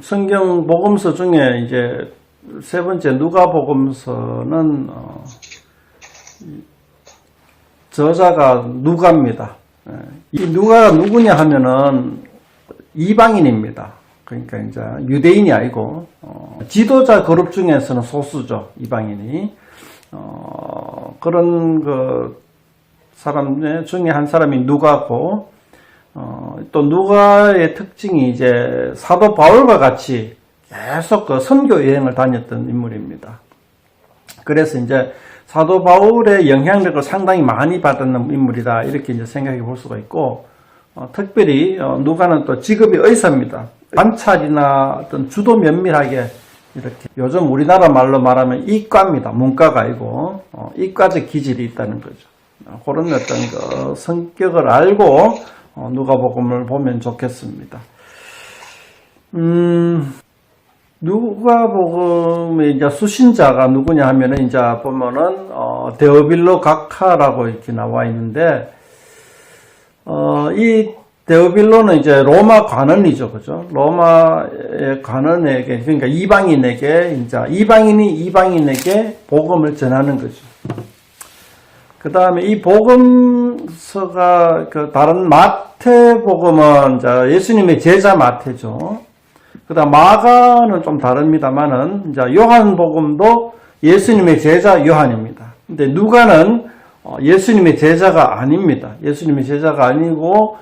성경 복음서 중에 이제 세 번째 누가복음서는 저자가 누가입니다. 이 누가가 누구냐 하면은 이방인입니다. 그러니까 이제 유대인이 아니고 지도자 그룹 중에서는 소수죠. 이방인이 그런 그 사람 중에 한 사람이 누가고 또 누가의 특징이 이제 사도 바울과 같이 계속 그 선교 여행을 다녔던 인물입니다. 그래서 이제 사도 바울의 영향력을 상당히 많이 받았는 인물이다 이렇게 이제 생각해 볼 수가 있고 특별히 누가는 또 직업이 의사입니다. 관찰이나 어떤 주도 면밀하게 이렇게 요즘 우리나라 말로 말하면 이과입니다. 문과가 아니고 이과적 기질이 있다는 거죠. 그런 어떤 그 성격을 알고 누가복음을 보면 좋겠습니다. 누가복음의 이제 수신자가 누구냐 하면은 이제 보면은 데오빌로 각하라고 이렇게 나와 있는데 이 데오빌로는 이제 로마 관원이죠, 그죠? 로마의 관원에게 그러니까 이방인에게 이제 이방인이 이방인에게 복음을 전하는 거죠. 그 다음에 이 복음서가 그 다른 마태복음은 이제 예수님의 제자 마태죠. 그 다음 마가는 좀 다릅니다만은 이제 요한복음도 예수님의 제자 요한입니다. 근데 누가는 예수님의 제자가 아닙니다. 예수님의 제자가 아니고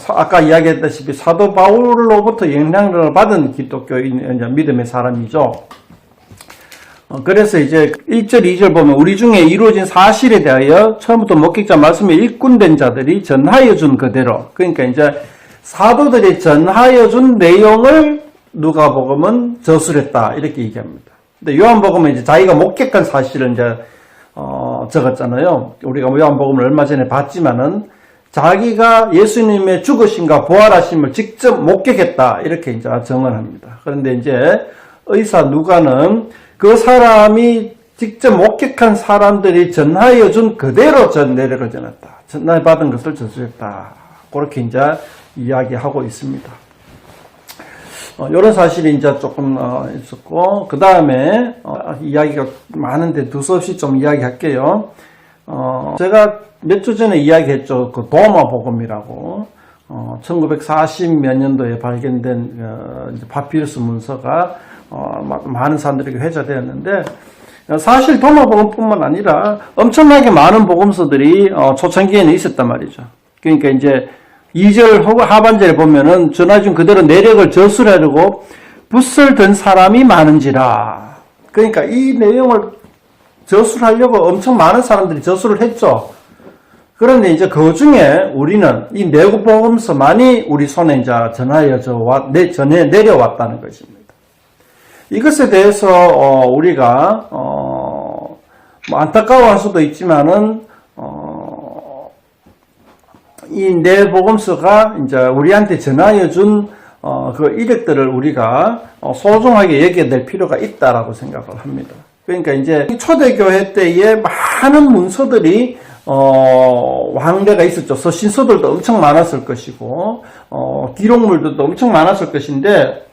아까 이야기했다시피 사도 바울로부터 영향력을 받은 기독교인 믿음의 사람이죠. 그래서 이제 1절, 2절 보면 우리 중에 이루어진 사실에 대하여 처음부터 목격자 말씀에 일꾼된 자들이 전하여 준 그대로 그러니까 이제 사도들이 전하여 준 내용을 누가복음은 저술했다 이렇게 얘기합니다. 근데 요한복음은 이제 자기가 목격한 사실을 이제 적었잖아요. 우리가 요한복음을 얼마 전에 봤지만은 자기가 예수님의 죽으심과 부활하심을 직접 목격했다 이렇게 이제 정언합니다. 그런데 이제 의사 누가는 그 사람이 직접 목격한 사람들이 전하여 준 그대로 전 내력을 전했다. 전달받은 것을 저술했다. 그렇게 이제 이야기하고 있습니다. 이런 사실이 이제 조금 있었고 그 다음에 이야기가 많은데 두서없이 좀 이야기할게요. 제가 몇 주 전에 이야기했죠. 그 도마복음이라고 1940 몇 년도에 발견된 파피루스 문서가 많은 사람들에게 회자되었는데 사실 도마복음뿐만 아니라 엄청나게 많은 복음서들이 초창기에는 있었단 말이죠. 그러니까 이제 2절 하반절에 보면은 전해준 그대로 내력을 저술하려고 붓을 든 사람이 많은지라. 그러니까 이 내용을 저술하려고 엄청 많은 사람들이 저술을 했죠. 그런데 이제 그 중에 우리는 이 내복음서만이 우리 손에 이제 전해 내려왔다는 것입니다. 이것에 대해서 우리가 안타까워할 수도 있지만은 이 내복음서가 이제 우리한테 전하여 준 그 이력들을 우리가 소중하게 여겨야 될 필요가 있다라고 생각을 합니다. 그러니까 이제 초대교회 때에 많은 문서들이 왕래가 있었죠. 서신서들도 엄청 많았을 것이고 기록물들도 엄청 많았을 것인데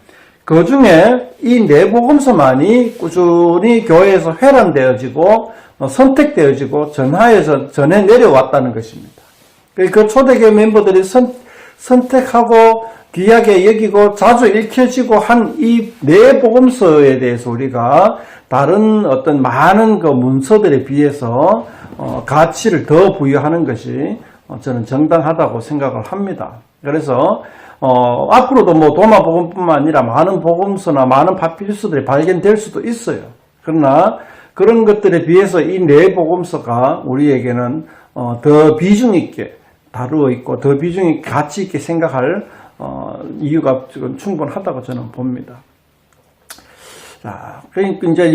그 중에 이 내복음서만이 꾸준히 교회에서 회람되어지고 선택되어지고 전해 내려왔다는 것입니다. 그 초대교회 멤버들이 선택하고 귀하게 여기고 자주 읽혀지고 한 이 내복음서에 대해서 우리가 다른 어떤 많은 그 문서들에 비해서 가치를 더 부여하는 것이 저는 정당하다고 생각을 합니다. 그래서 앞으로도 뭐 도마복음뿐만 아니라 많은 복음서나 많은 파피루스들이 발견될 수도 있어요. 그러나 그런 것들에 비해서 이 내복음서가 우리에게는 더 비중 있게 다루어 있고 더 비중 있게 가치 있게 생각할 이유가 충분하다고 저는 봅니다. 자, 그러니까 이제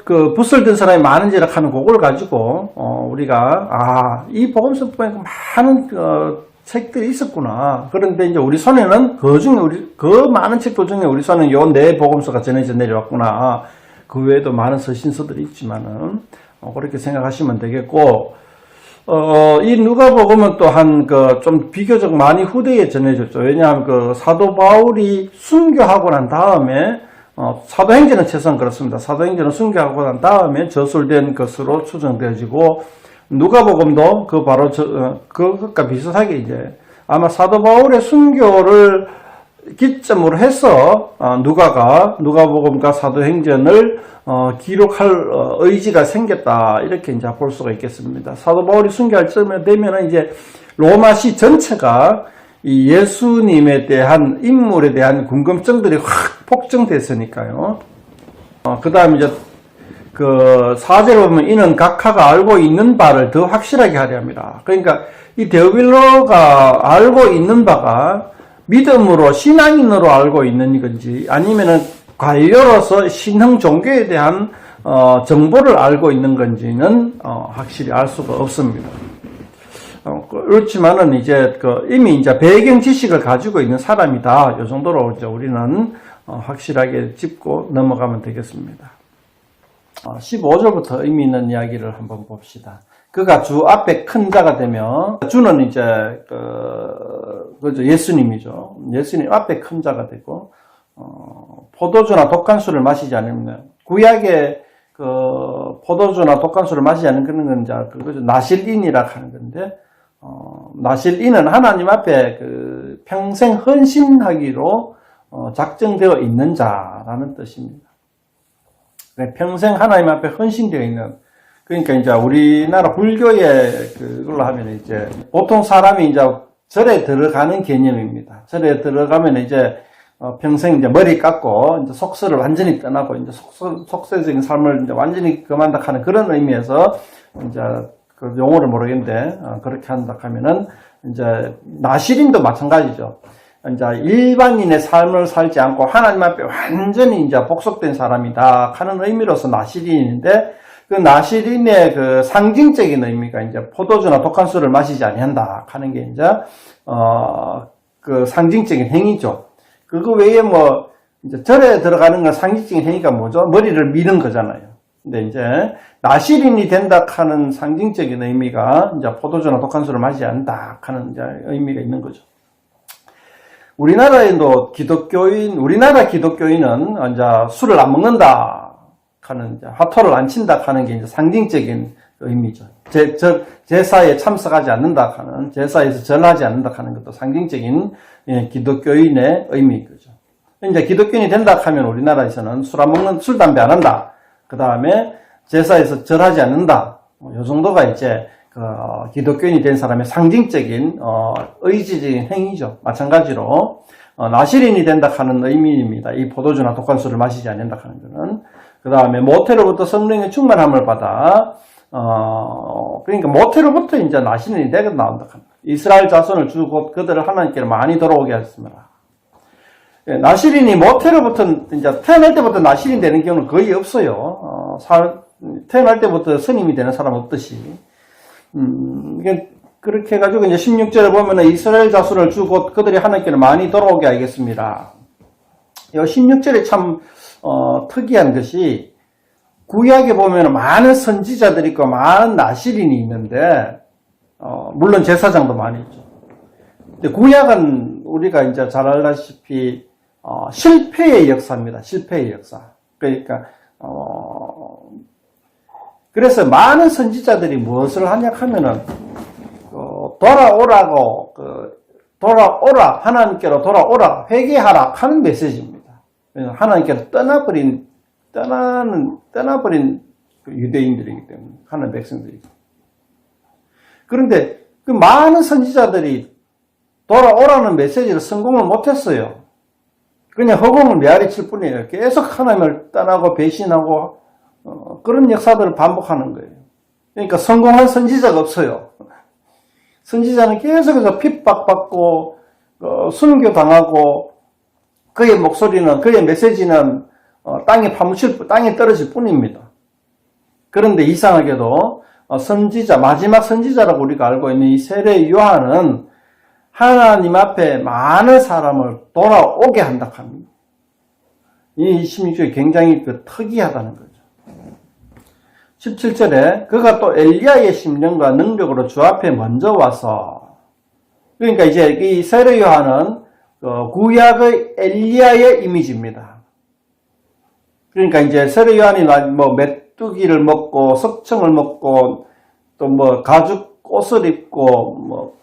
그 붓을 든 사람이 많은지라 하는 그걸 가지고 우리가 이 복음서 보니까 많은 책들이 있었구나. 그런데 이제 우리 손에는 그 많은 책들 중에 우리 손에는 요 네 복음서가 전해져 내려왔구나. 그 외에도 많은 서신서들이 있지만은 그렇게 생각하시면 되겠고 이 누가복음은 또한 좀 비교적 많이 후대에 전해졌죠. 왜냐하면 사도 바울이 순교하고 난 다음에 사도행전은 최소한 그렇습니다. 사도행전은 순교하고 난 다음에 저술된 것으로 추정되어지고 누가복음도 바로 그것과 비슷하게 이제 아마 사도 바울의 순교를 기점으로 해서 누가복음과 사도행전을 기록할 의지가 생겼다 이렇게 이제 볼 수가 있겠습니다. 사도 바울이 순교할 쯤에 되면은 이제 로마시 전체가 이 예수님에 대한 인물에 대한 궁금증들이 확 폭증됐으니까요. 그 다음에 이제 사제를 보면 이는 각하가 알고 있는 바를 더 확실하게 하려 합니다. 그러니까 이 데오빌로가 알고 있는 바가 믿음으로 신앙인으로 알고 있는 건지 아니면은 관료로서 신흥 종교에 대한 정보를 알고 있는 건지는 확실히 알 수가 없습니다. 그렇지만은 이제 이미 이제 배경 지식을 가지고 있는 사람이다. 이 정도로 이제 우리는 확실하게 짚고 넘어가면 되겠습니다. 15절부터 의미 있는 이야기를 한번 봅시다. 그가 주 앞에 큰 자가 되며, 주는 이제 그죠, 예수님이죠. 예수님 앞에 큰 자가 되고 포도주나 독간술을 마시지 않으면, 구약의 포도주나 독간술을 마시지 않는 그런 건 이제 그거죠. 나실인이라 하는 건데, 나실인은 하나님 앞에 평생 헌신하기로 작정되어 있는 자라는 뜻입니다. 평생 하나님 앞에 헌신되어 있는, 그러니까 이제 우리나라 불교의 그걸로 하면 이제 보통 사람이 이제 절에 들어가는 개념입니다. 절에 들어가면 이제 평생 이제 머리 깎고 이제 속세를 완전히 떠나고 이제 속세적인 삶을 이제 완전히 그만다 하는 그런 의미에서 이제 그 용어를 모르겠는데 그렇게 한다 하면은 이제 나실인도 마찬가지죠. 이제 일반인의 삶을 살지 않고 하나님 앞에 완전히 이제 복속된 사람이다 하는 의미로서 나실인인데, 그 나실인의 그 상징적인 의미가 이제 포도주나 독한 술을 마시지 아니한다 하는 게 이제 그 상징적인 행위죠. 그거 외에 뭐 이제 절에 들어가는 건 상징적인 행위가 뭐죠? 머리를 미는 거잖아요. 근데 이제 나실인이 된다 하는 상징적인 의미가 이제 포도주나 독한 술을 마시지 않는다 하는 이제 의미가 있는 거죠. 우리나라 기독교인은 이제 술을 안 먹는다 하는, 이제 화토를 안 친다 하는 게 이제 상징적인 의미죠. 제사에 참석하지 않는다 하는, 제사에서 절하지 않는다 하는 것도 상징적인 기독교인의 의미죠. 이제 기독교인이 된다 하면 우리나라에서는 술, 담배 안 한다. 그 다음에 제사에서 절하지 않는다. 이 정도가 이제 기독교인이 된 사람의 상징적인 의지적인 행위죠. 마찬가지로 나실인이 된다 하는 의미입니다. 이 포도주나 독한 술을 마시지 않는다 하는 것은. 그 다음에 모태로부터 성령의 충만함을 받아 그러니까 모태로부터 이제 나실인이 되게 나온다 합니다. 이스라엘 자손을 주고 그들을 하나님께로 많이 돌아오게 하셨습니다. 나실인이 모태로부터 이제 태어날 때부터 나실인 되는 경우는 거의 없어요. 태어날 때부터 스님이 되는 사람 없듯이. 그렇게 해가지고 이제 16절에 보면은 이스라엘 자손을 주고 그들이 하나님께로 많이 돌아오게 하겠습니다. 이 16절에 참 특이한 것이, 구약에 보면 많은 선지자들이 있고 많은 나실인이 있는데 물론 제사장도 많이 있죠. 근데 구약은 우리가 이제 잘 알다시피 실패의 역사입니다. 실패의 역사. 그러니까 그래서 많은 선지자들이 무엇을 하냐 하면은 돌아오라, 하나님께로 돌아오라, 회개하라 하는 메시지입니다. 하나님께로 떠나버린 유대인들이기 때문에, 하나님 백성들이기. 그런데 그 많은 선지자들이 돌아오라는 메시지를 성공을 못했어요. 그냥 허공을 메아리 칠 뿐이에요. 계속 하나님을 떠나고 배신하고 그런 역사들을 반복하는 거예요. 그러니까 성공한 선지자가 없어요. 선지자는 계속해서 핍박받고 순교당하고 그의 목소리는, 그의 메시지는 땅에 떨어질 뿐입니다. 그런데 이상하게도 선지자, 마지막 선지자라고 우리가 알고 있는 이 세례 요한은 하나님 앞에 많은 사람을 돌아오게 한다 합니다. 이 16절이 굉장히 특이하다는 거죠. 17절에 그가 또 엘리야의 심령과 능력으로 주 앞에 먼저 와서, 그러니까 이제 이 세례 요한은 구약의 엘리야의 이미지입니다. 그러니까 이제 세례 요한이 뭐 메뚜기를 먹고 석청을 먹고 또 뭐 가죽 옷을 입고 뭐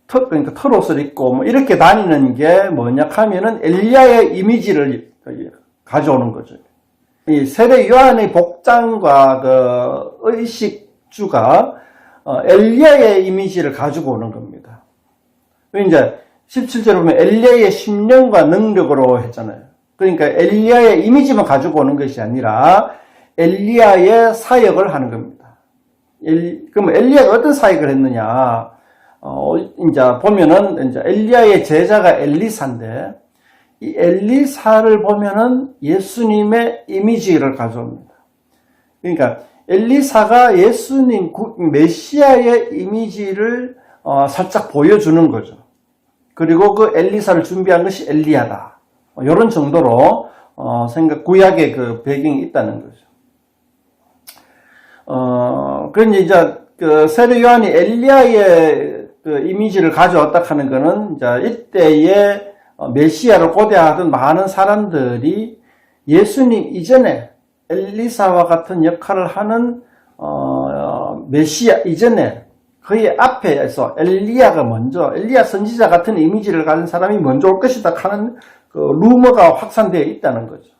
그러니까 털옷을 입고 뭐 이렇게 다니는 게 뭐냐 하면은 엘리야의 이미지를 가져오는 거죠. 이 세례 요한의 복장과 그 의식주가 엘리야의 이미지를 가지고 오는 겁니다. 이제 17절에 보면 엘리야의 심령과 능력으로 했잖아요. 그러니까 엘리야의 이미지만 가지고 오는 것이 아니라 엘리야의 사역을 하는 겁니다. 그럼 엘리야가 어떤 사역을 했느냐? 이제 보면은 이제 엘리야의 제자가 엘리사인데, 이 엘리사를 보면은 예수님의 이미지를 가져옵니다. 그러니까 엘리사가 예수님 메시아의 이미지를 살짝 보여주는 거죠. 그리고 그 엘리사를 준비한 것이 엘리야다. 이런 정도로 구약의 그 배경이 있다는 거죠. 그런데 이제 그 세례 요한이 엘리야의 그 이미지를 가져왔다 하는 거는 이제 이때의 메시아를 고대하던 많은 사람들이 예수님 이전에 엘리사와 같은 역할을 하는 메시아 이전에 그의 앞에서 엘리야가 먼저, 엘리야 선지자 같은 이미지를 가진 사람이 먼저 올 것이다 하는 그 루머가 확산되어 있다는 거죠.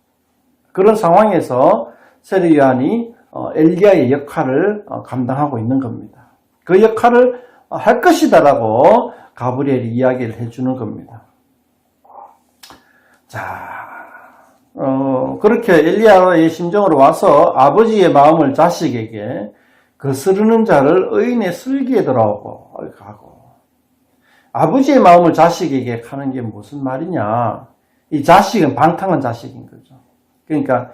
그런 상황에서 세례 요한이 엘리야의 역할을 감당하고 있는 겁니다. 그 역할을 할 것이다라고 가브리엘이 이야기를 해주는 겁니다. 자, 그렇게 엘리야의 심정으로 와서 아버지의 마음을 자식에게 거스르는 자를 의인의 슬기에 들어오고 하고, 아버지의 마음을 자식에게 하는 게 무슨 말이냐? 이 자식은 방탕한 자식인 거죠. 그러니까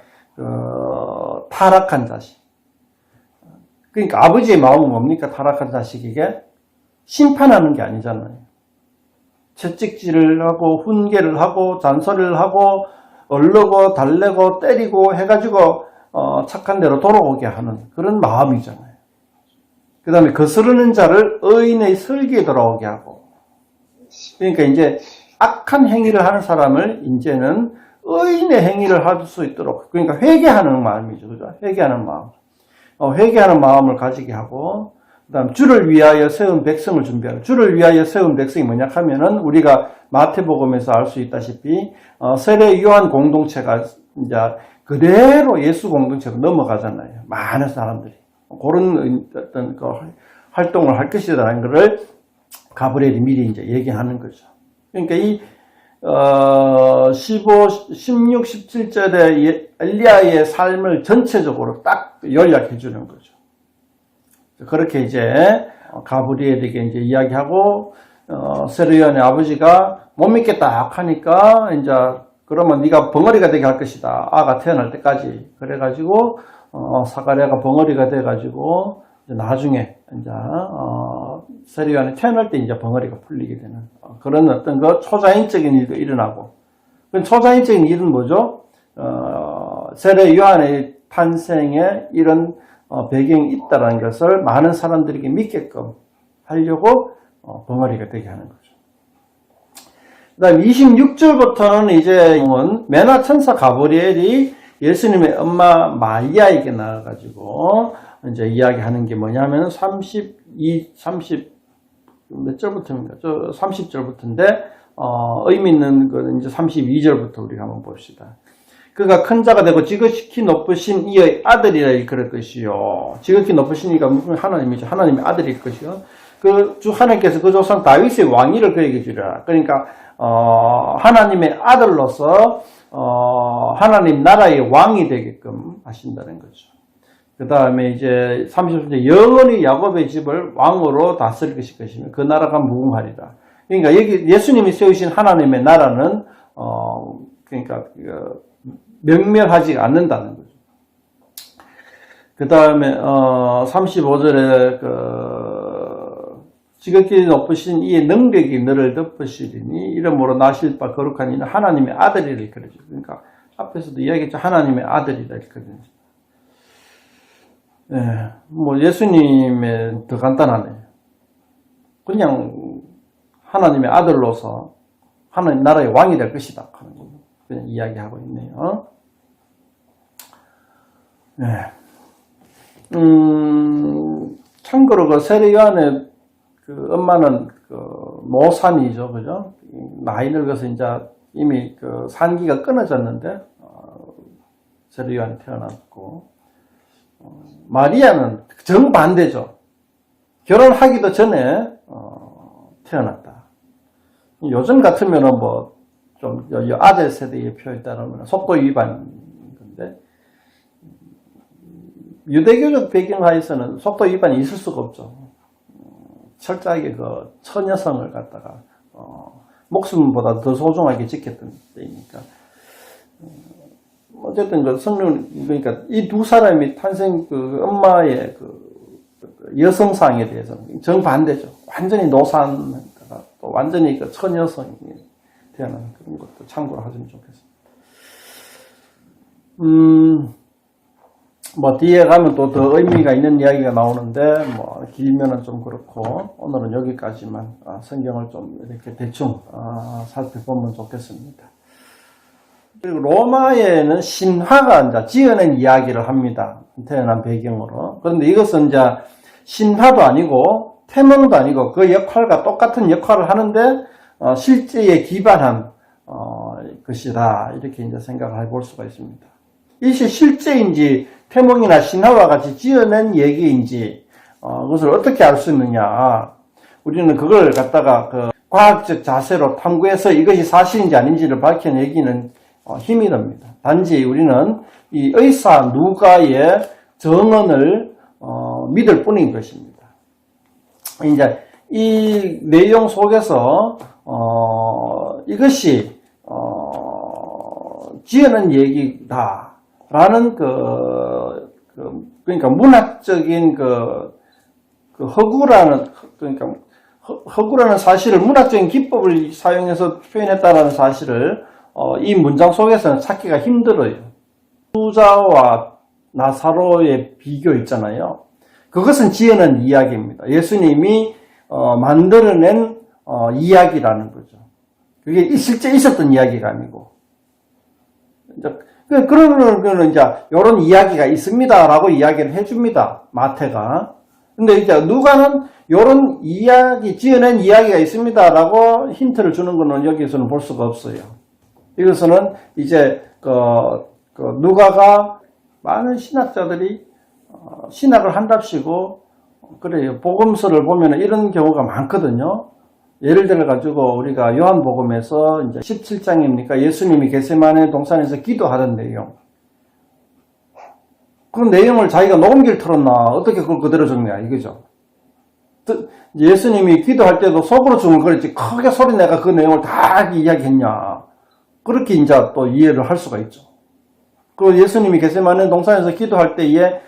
타락한 자식. 그러니까 아버지의 마음은 뭡니까? 타락한 자식에게 심판하는 게 아니잖아요. 채찍질을 하고 훈계를 하고 잔소리를 하고 얼르고 달래고 때리고 해가지고 착한 대로 돌아오게 하는 그런 마음이잖아요. 그 다음에 거스르는 자를 의인의 설기에 돌아오게 하고, 그러니까 이제 악한 행위를 하는 사람을 이제는 의인의 행위를 할 수 있도록, 그러니까 회개하는 마음이죠. 그죠? 회개하는 마음. 회개하는 마음을 가지게 하고, 그 다음 주를 위하여 세운 백성을 준비하고, 주를 위하여 세운 백성이 뭐냐 하면은 우리가 마태복음에서 알 수 있다시피 세례 요한 공동체가 이제 그대로 예수 공동체로 넘어가잖아요. 많은 사람들이 그런 어떤 그 활동을 할 것이라는 것을 가브리엘이 미리 이제 얘기하는 거죠. 그러니까 이 15, 16, 17절의 엘리야의 삶을 전체적으로 딱 요약해 주는 거죠. 그렇게 이제 가브리엘에게 이제 이야기하고, 세례 요한의 아버지가 못 믿겠다 하니까 이제 그러면 네가 벙어리가 되게 할 것이다. 아가 태어날 때까지. 그래가지고 사가랴가 벙어리가 돼가지고 나중에 이제 세례 요한이 태어날 때 이제 벙어리가 풀리게 되는 그런 어떤 그 초자연적인 일도 일어나고, 그 초자연적인 일은 뭐죠? 세례 요한의 탄생에 이런 배경이 있다는 것을 많은 사람들에게 믿게끔 하려고 벙어리가 되게 하는 거죠. 그 다음 26절부터는 이제 메나 천사 가브리엘이 예수님의 엄마 마리아에게 나와가지고 이제 이야기하는 게 뭐냐면 30 몇 절부터입니까? 30절부터인데 의미 있는 건 이제 32절부터 우리가 한번 봅시다. 그가 큰 자가 되고 지극히 높으신 이의 아들이라 일컬을 것이요. 지극히 높으신 이가 하나님이죠. 하나님의 아들일 것이요. 그 주 하나님께서 그 조상 다윗의 왕위를 그에게 주리라. 그러니까 하나님의 아들로서 하나님 나라의 왕이 되게끔 하신다는 거죠. 그 다음에 이제 30절에 영원히 야곱의 집을 왕으로 다스릴 것이며 그 나라가 무궁하리라. 그러니까 여기 예수님이 세우신 하나님의 나라는 그러니까 명멸하지 않는다는 거죠. 그 다음에 35절에 지극히 높으신 이의 능력이 너를 덮으시리니 이름으로 나실 바 거룩한 이는 하나님의 아들이라 그러죠. 그러니까 앞에서도 이야기했죠. 하나님의 아들이라 그러죠. 예, 뭐 예수님의 더 간단하네. 그냥 하나님의 아들로서 하나님 나라의 왕이 될 것이다 하는 거 그냥 이야기하고 있네요. 네. 참고로 그 세례 요한의 그 엄마는 그 노산이죠, 그죠? 나이 늙어서 이제 이미 그 산기가 끊어졌는데 세례 요한이 태어났고 마리아는 정반대죠. 결혼하기도 전에 태어났다. 요즘 같으면은 뭐 좀 아재 세대의 표에 따르면 속도 위반인 건데 유대교적 배경하에서는 속도 위반이 있을 수가 없죠. 철저하게 그 처녀성을 갖다가 목숨보다 더 소중하게 지켰던 때이니까. 어쨌든 그 성령 그러니까 이 두 사람이 탄생 그 엄마의 그 여성상에 대해서 정반대죠. 완전히 노산다가 또 완전히 그 처녀성이 태어나는 그런 것도 참고로 하시면 좋겠습니다. 뭐 뒤에 가면 또 더 의미가 있는 이야기가 나오는데 뭐 길면은 좀 그렇고 오늘은 여기까지만 성경을 좀 이렇게 대충 살펴보면 좋겠습니다. 그리고 로마에는 신화가 이제 지어낸 이야기를 합니다. 태어난 배경으로. 그런데 이것은 이제 신화도 아니고 태몽도 아니고 그 역할과 똑같은 역할을 하는데 실제에 기반한 것이다. 이렇게 이제 생각을 해볼 수가 있습니다. 이것이 실제인지 태몽이나 신화와 같이 지어낸 얘기인지 그것을 어떻게 알 수 있느냐. 우리는 그걸 갖다가 그 과학적 자세로 탐구해서 이것이 사실인지 아닌지를 밝혀내기는 힘이 듭니다. 단지 우리는 이 의사 누가의 정언을 믿을 뿐인 것입니다. 이제 이 내용 속에서 이것이 지어낸 얘기다라는 그러니까 문학적인 허구라는 그러니까 허구라는 사실을 문학적인 기법을 사용해서 표현했다라는 사실을 이 문장 속에서는 찾기가 힘들어요. 수자와 나사로의 비교 있잖아요. 그것은 지어낸 이야기입니다. 예수님이 만들어낸 이야기라는 거죠. 그게 실제 있었던 이야기가 아니고. 그러면 이제 이런 이야기가 있습니다라고 이야기를 해줍니다. 마태가. 근데 이제 누가는 이런 이야기, 지어낸 이야기가 있습니다라고 힌트를 주는 것은 여기서는 볼 수가 없어요. 이것은 이제 누가가 많은 신학자들이 신학을 한답시고 그래요. 복음서를 보면 이런 경우가 많거든요. 예를 들어 가지고 우리가 요한복음에서 이제 17장입니까? 예수님이 겟세마네 동산에서 기도하던 내용. 그 내용을 자기가 녹음기를 틀었나 어떻게 그걸 그대로 적냐 이거죠. 예수님이 기도할 때도 속으로 중얼거렸지 크게 소리 내가 그 내용을 다 이야기했냐. 그렇게 이제 또 이해를 할 수가 있죠. 그 예수님이 겟세마네 동산에서 기도할 때에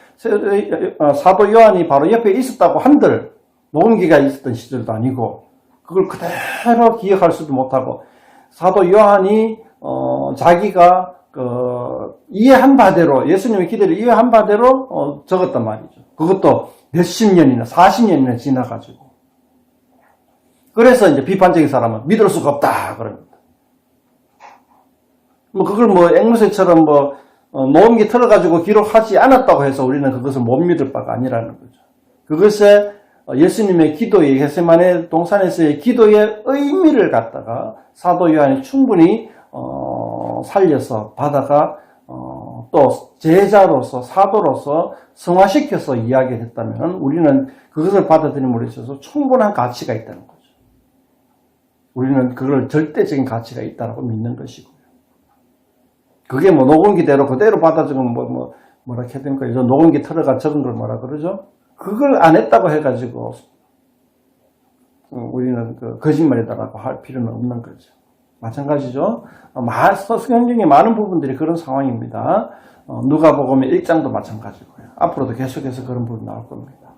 사도 요한이 바로 옆에 있었다고 한들 녹음기가 있었던 시절도 아니고 그걸 그대로 기억할 수도 못하고 사도 요한이 자기가 이해한 바대로 예수님의 기도를 이해한 바대로 적었단 말이죠. 그것도 몇십 년이나 40년이나 지나가지고 그래서 이제 비판적인 사람은 믿을 수가 없다 그럽니다. 뭐 그걸 뭐 앵무새처럼 뭐 녹음기 틀어가지고 기록하지 않았다고 해서 우리는 그것을 못 믿을 바가 아니라는 거죠. 그것에 예수님의 기도의 겟세마네 동산에서의 기도의 의미를 갖다가 사도 요한이 충분히 살려서 받아가 또 제자로서 사도로서 성화시켜서 이야기했다면 우리는 그것을 받아들임으로 있어서 충분한 가치가 있다는 거죠. 우리는 그걸 절대적인 가치가 있다고 믿는 것이고요. 그게 뭐 녹음기대로 그대로 받아 적으면 뭐라 해야 되는 거예요. 녹음기 틀어가 적은 걸 뭐라 그러죠? 그걸 안 했다고 해가지고 우리는 거짓말이다라고 할 필요는 없는 거죠. 마찬가지죠. 성경의 많은 부분들이 그런 상황입니다. 누가복음의 1장도 마찬가지고요. 앞으로도 계속해서 그런 부분이 나올 겁니다.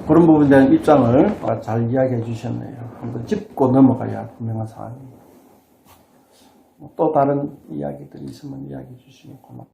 그런 부분에 대한 입장을 잘 이야기해 주셨네요. 한번 짚고 넘어가야 분명한 사안입니다. 또 다른 이야기들이 있으면 이야기해 주시면 고맙습니다.